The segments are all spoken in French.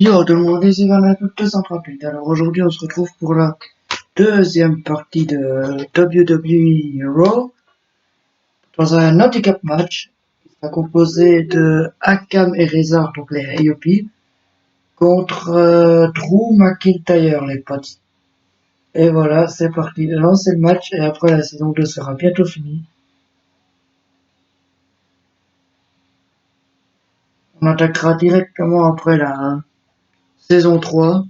Yo, tout le monde, ici Vanessa 238. Alors aujourd'hui, on se retrouve pour la deuxième partie de WWE Raw dans un handicap match. Il sera composé de Akam et Rezar, donc les AOP, contre Drew McIntyre, les potes. Et voilà, c'est parti. Lancez le match et après la saison 2 sera bientôt finie. On attaquera directement après la saison 3.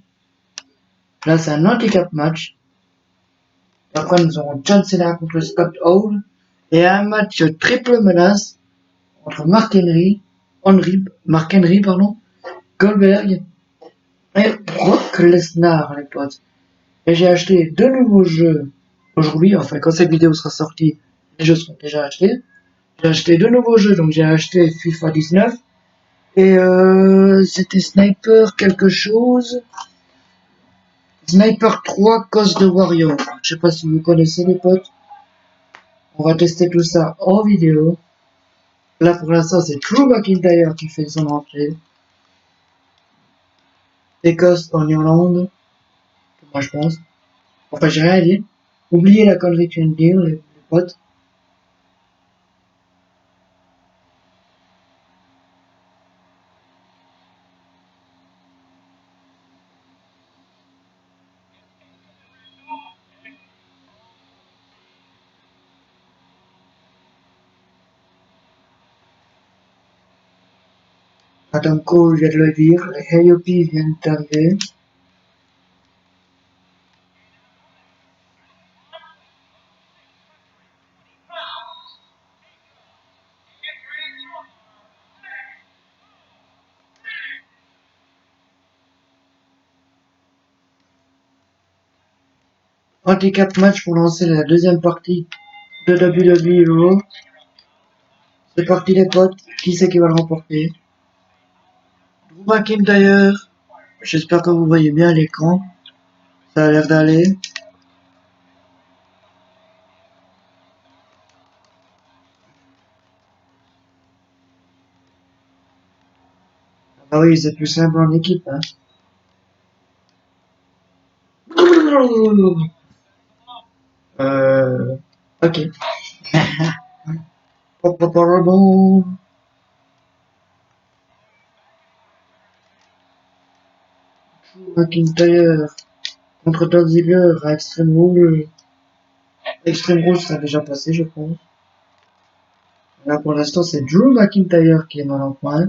Là, c'est un handicap match. Après, nous aurons John Cena contre Scott Hall et un match triple menace entre Mark Henry, pardon, Goldberg et Brock Lesnar, les potes. Et j'ai acheté deux nouveaux jeux aujourd'hui, enfin, quand cette vidéo sera sortie, les jeux seront déjà achetés. J'ai acheté deux nouveaux jeux, donc j'ai acheté FIFA 19 et c'était Sniper quelque chose. Sniper 3 Cause de Warrior. Je sais pas si vous connaissez les potes. On va tester tout ça en vidéo. Là, pour l'instant, c'est Drew McIntyre qui fait son entrée. Écosse en Irlande, moi je pense. Enfin, j'ai rien à dire. Oubliez la connerie que tu viens de dire, les potes. Adam Cole vient de le dire, les AOP viennent d'arriver. Handicap match pour lancer la deuxième partie de WWE Raw. C'est parti les potes, qui c'est qui va le remporter? Drew McIntyre, j'espère que vous voyez bien l'écran, ça a l'air d'aller. Ah oui, c'est plus simple en équipe, hein. Ok. Pardon. McIntyre contre Dolph Ziggler à Extreme Rules. Extreme Rules, ça a déjà passé, je pense. Là, pour l'instant, c'est Drew McIntyre qui est mal en point.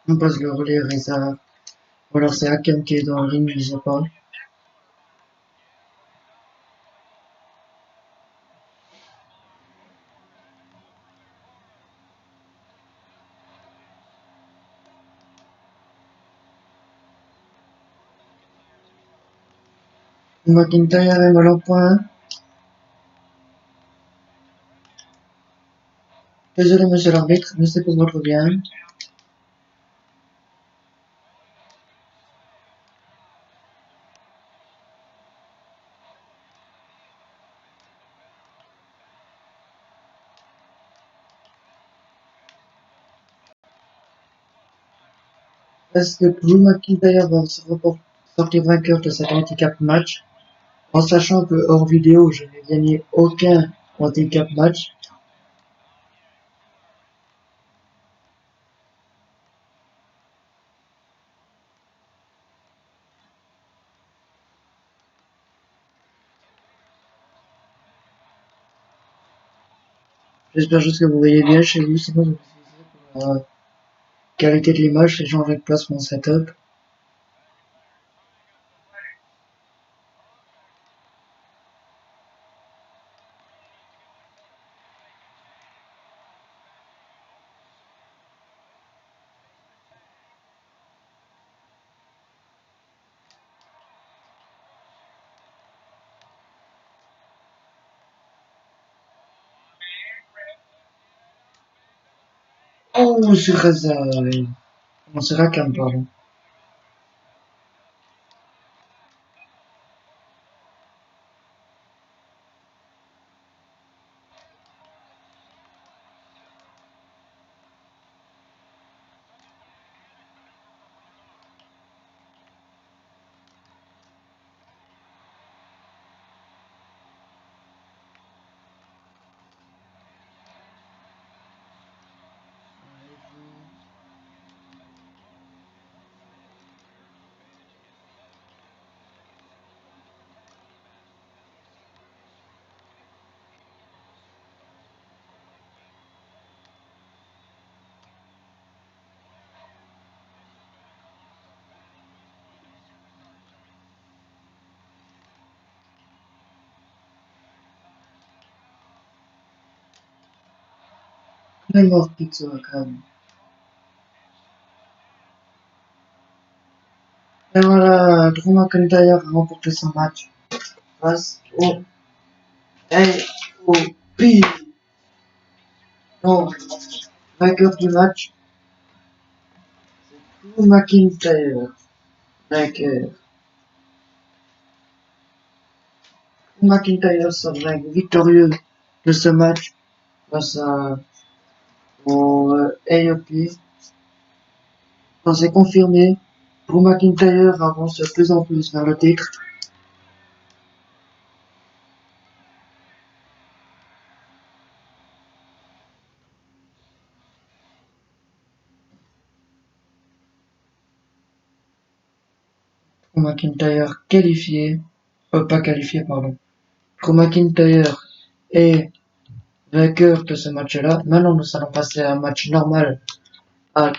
On passe le relais Reza. Ou alors c'est Hakem qui est dans le ring, je sais pas. McIntyre est mal en point. Désolé, monsieur l'arbitre, mais c'est pour votre bien. Est-ce que Drew McIntyre va sortir vainqueur de cet handicap match? En sachant que hors vidéo, je n'ai gagné aucun handicap match. J'espère juste que vous voyez bien chez vous, sinon je vais utiliser pour la qualité de l'image, les gens avec place mon setup. Oh, c'est Reza. Non, c'est Rakam, pardon. Même mort, Pizza, quand même. Et voilà, Drew McIntyre a remporté son match face au AOP. Donc, vainqueur du match, Drew McIntyre. Vainqueur. Drew McIntyre sort victorieux de ce match face au AOP. Quand c'est confirmé, Drew McIntyre avance de plus en plus vers le titre. Drew McIntyre qualifié, pas qualifié, pardon. Drew McIntyre est vainqueur de ce match-là. Maintenant, nous allons passer à un match normal,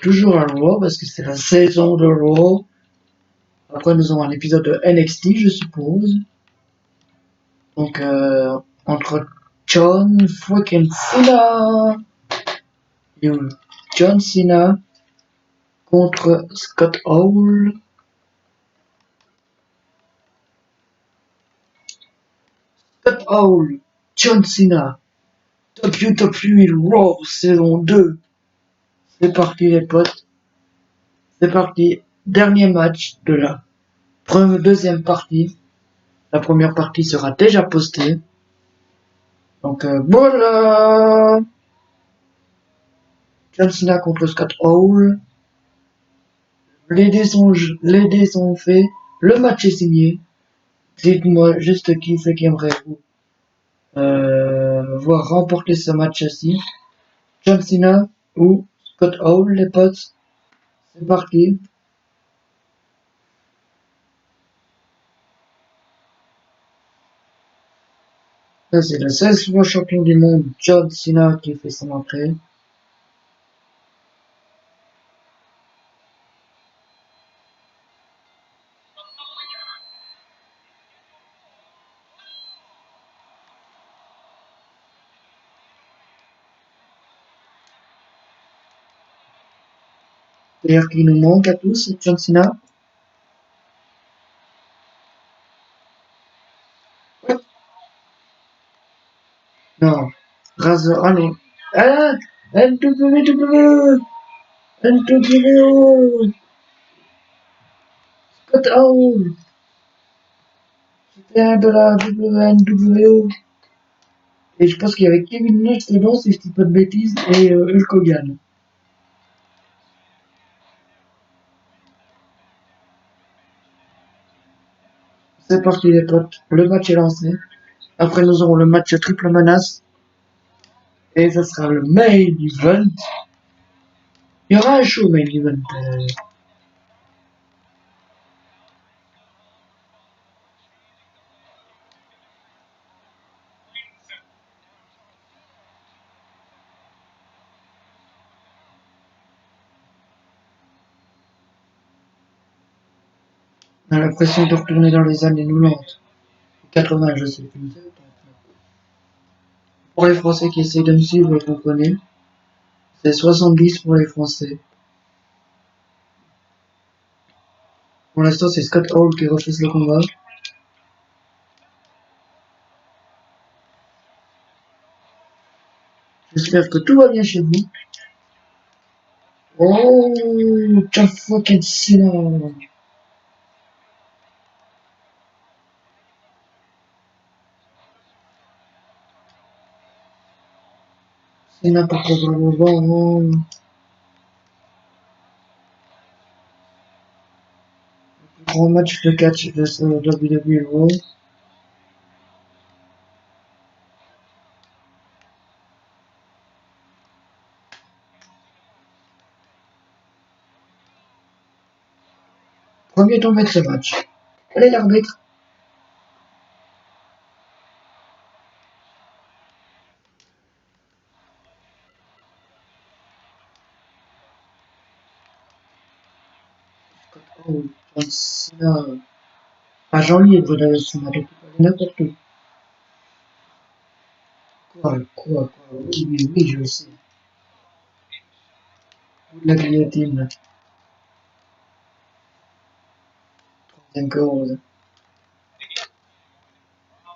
toujours à Raw, parce que c'est la saison de Raw. Après, nous avons un épisode de NXT, je suppose. Donc, entre John fucking Cena et John Cena contre Scott Hall. Scott Hall, John Cena, WWE Raw saison 2. C'est parti les potes. C'est parti. Dernier match de la deuxième partie. La première partie sera déjà postée. Donc voilà. John Cena contre Scott Hall. Les dés sont faits. Le match est signé. Dites-moi juste qui c'est qui aimerait vous voir remporter ce match-ci. John Cena ou Scott Hall, les potes. C'est parti. Là, c'est le 16 fois champion du monde, John Cena, qui fait son entrée. D'ailleurs, qui nous manque à tous, c'est John Cena. Non. Razor, allez. Ah, NWW, NWO, Scott Hall, c'était un de la WNWO. Et je pense qu'il y avait Kevin Nash dedans, si je dis pas de bêtises, et Hulk Hogan. C'est parti les potes, le match est lancé. Après nous aurons le match triple menace. Et ce sera le main event. Il y aura un show main event. On a l'impression de retourner dans les années 90. 80, je sais plus. Pour les Français qui essaient de me suivre, vous comprenez. C'est 70 pour les Français. Pour l'instant, c'est Scott Hall qui refuse le combat. J'espère que tout va bien chez vous. Oh, John fucking Cena. Cena pour prendre le vent. Grand match de catch de ce WWE Raw. Premier tombé de ce match. Allez l'arbitre. Oh, John Cena. Agent libre de Cena, donc n'importe où. Quoi. Oui, oui, oui, je le sais. La guillotine. Troisième corde.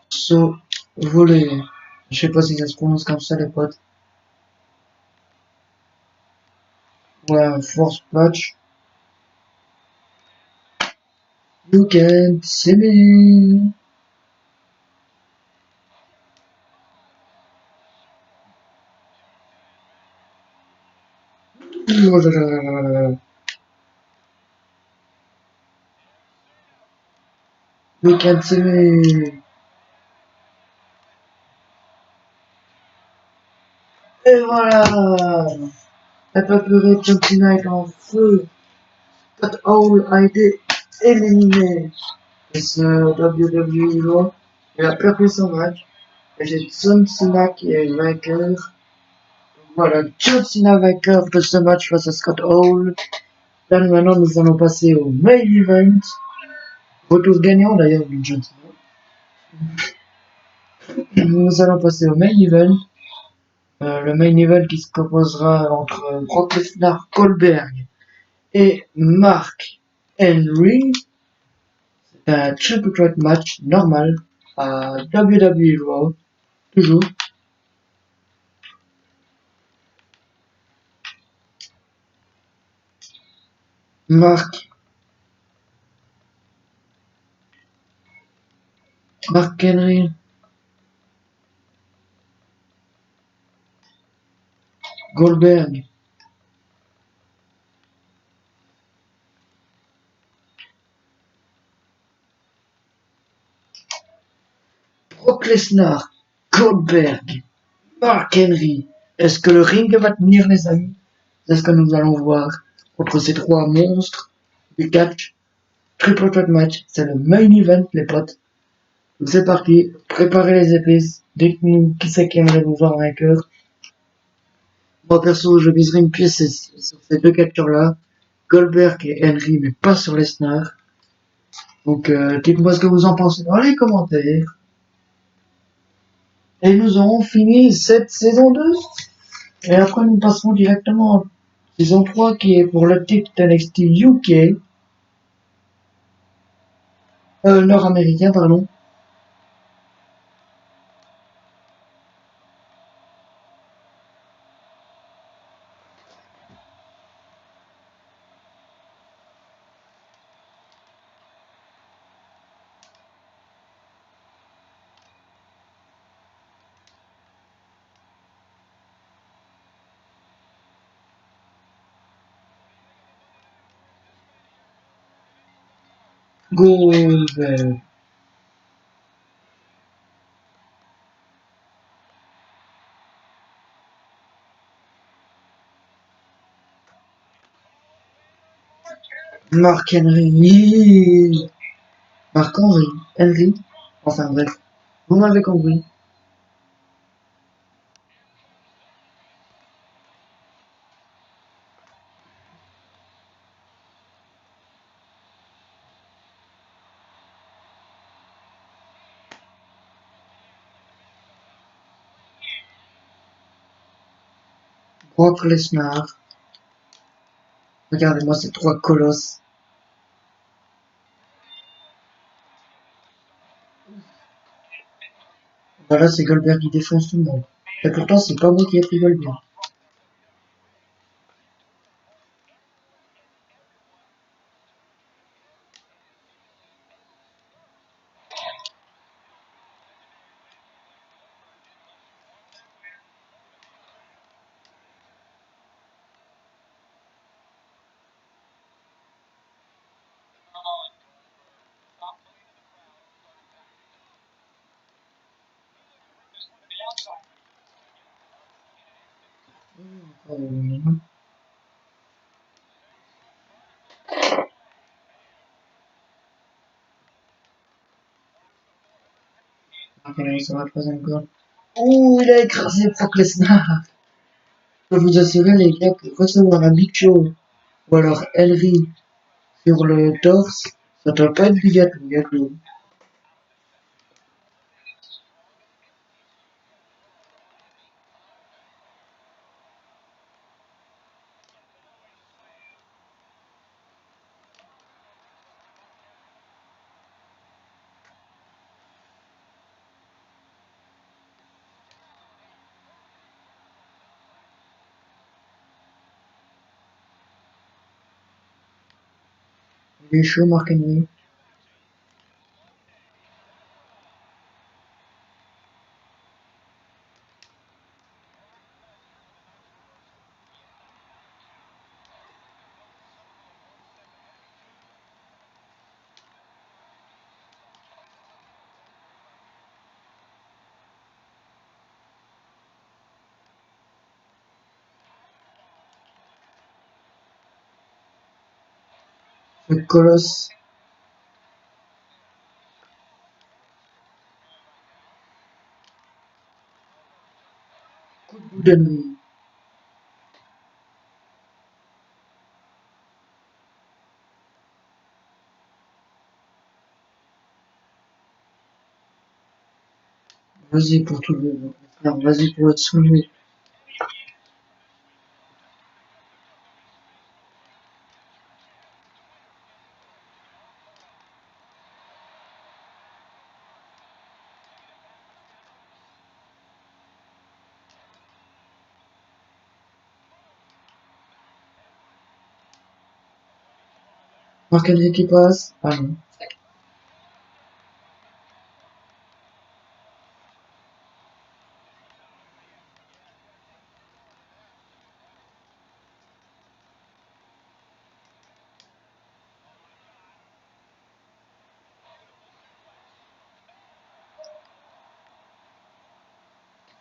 Saut, volé. Je sais pas si ça se prononce comme ça, les potes. Ouais, force patch. You can't see me. Oh là là là là là là. You can't see me. Et voilà. Elle peut pleurer, John Cena est en feu. Scott Hall a été éliminé. Et ce WWE Raw, il a perdu son match. Et j'ai John Cena qui est vainqueur. Voilà, John Cena vainqueur de ce match face à Scott Hall. Là, maintenant, nous allons passer au main event. Retour gagnant d'ailleurs du John Cena. Nous allons passer au main event. Le main event qui se composera entre Brock Lesnar, Goldberg et Mark Henry. C'est un triple threat match normal à WWE Raw, toujours. Mark Henry, Goldberg, Brock Lesnar, Goldberg, Mark Henry. Est-ce que le ring va tenir, les amis? C'est ce que nous allons voir contre ces trois monstres du catch. Triple threat match, c'est le main event, les potes. C'est parti, préparez les épices. Dites-nous qui c'est qui aimerait vous voir vainqueur. Moi perso, je viserai une pièce sur ces deux catcheurs-là, Goldberg et Henry, mais pas sur Lesnar. Donc dites-moi ce que vous en pensez dans les commentaires. Et nous aurons fini cette saison 2. Et après nous passerons directement en saison 3 qui est pour le titre NXT UK. Nord-américain, pardon. Goldberg. Mark Henry. Mark Henry. Henry. Enfin bref. Vous m'avez compris. Brock Lesnar. Regardez-moi ces trois colosses. Voilà, c'est Goldberg qui défonce tout le monde. Et pourtant, c'est pas moi qui ai pris Goldberg. Ok, ça va pas encore. Ouh, il a écrasé Brock Lesnar. Je peux vous assurer, les gars, que recevoir un Big Show ou alors Elry sur le torse, ça doit pas être du gâteau. Il est chaud, Mark Henry. Le colosse. Coup de bout de nuit. Vas-y pour tout le monde. Vas-y pour être soulevé. Mark Henry qui passe. Ah non.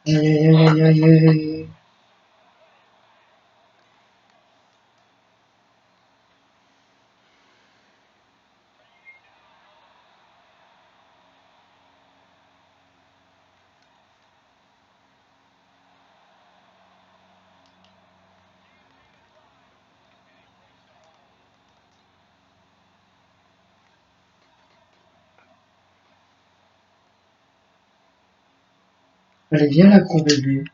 Aïe aïe aïe aïe aïe aïe. Allez, viens là, gros bébé.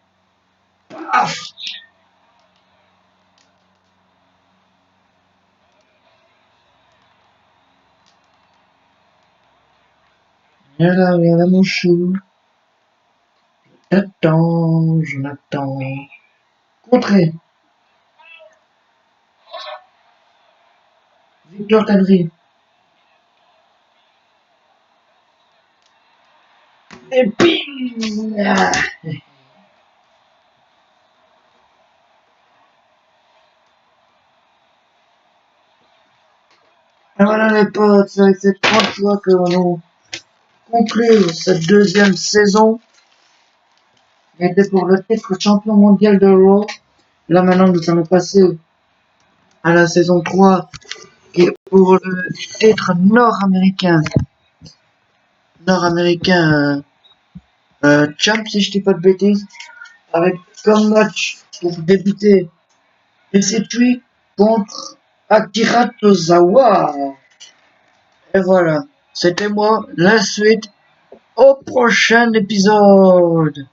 Viens là, mon chou. J'attends, je l'attends. Contré. Victor Henry. Et bim! Ah. Et voilà les potes, c'est avec cette grande joie que nous allons conclure cette deuxième saison. Il était pour le titre champion mondial de Raw. Là maintenant nous allons passer à la saison 3 qui est pour le titre nord-américain. Nord-américain champ si je dis pas de bêtises. Avec comme match pour débuter EC3 contre Akira Tozawa. Et voilà, c'était moi, la suite au prochain épisode.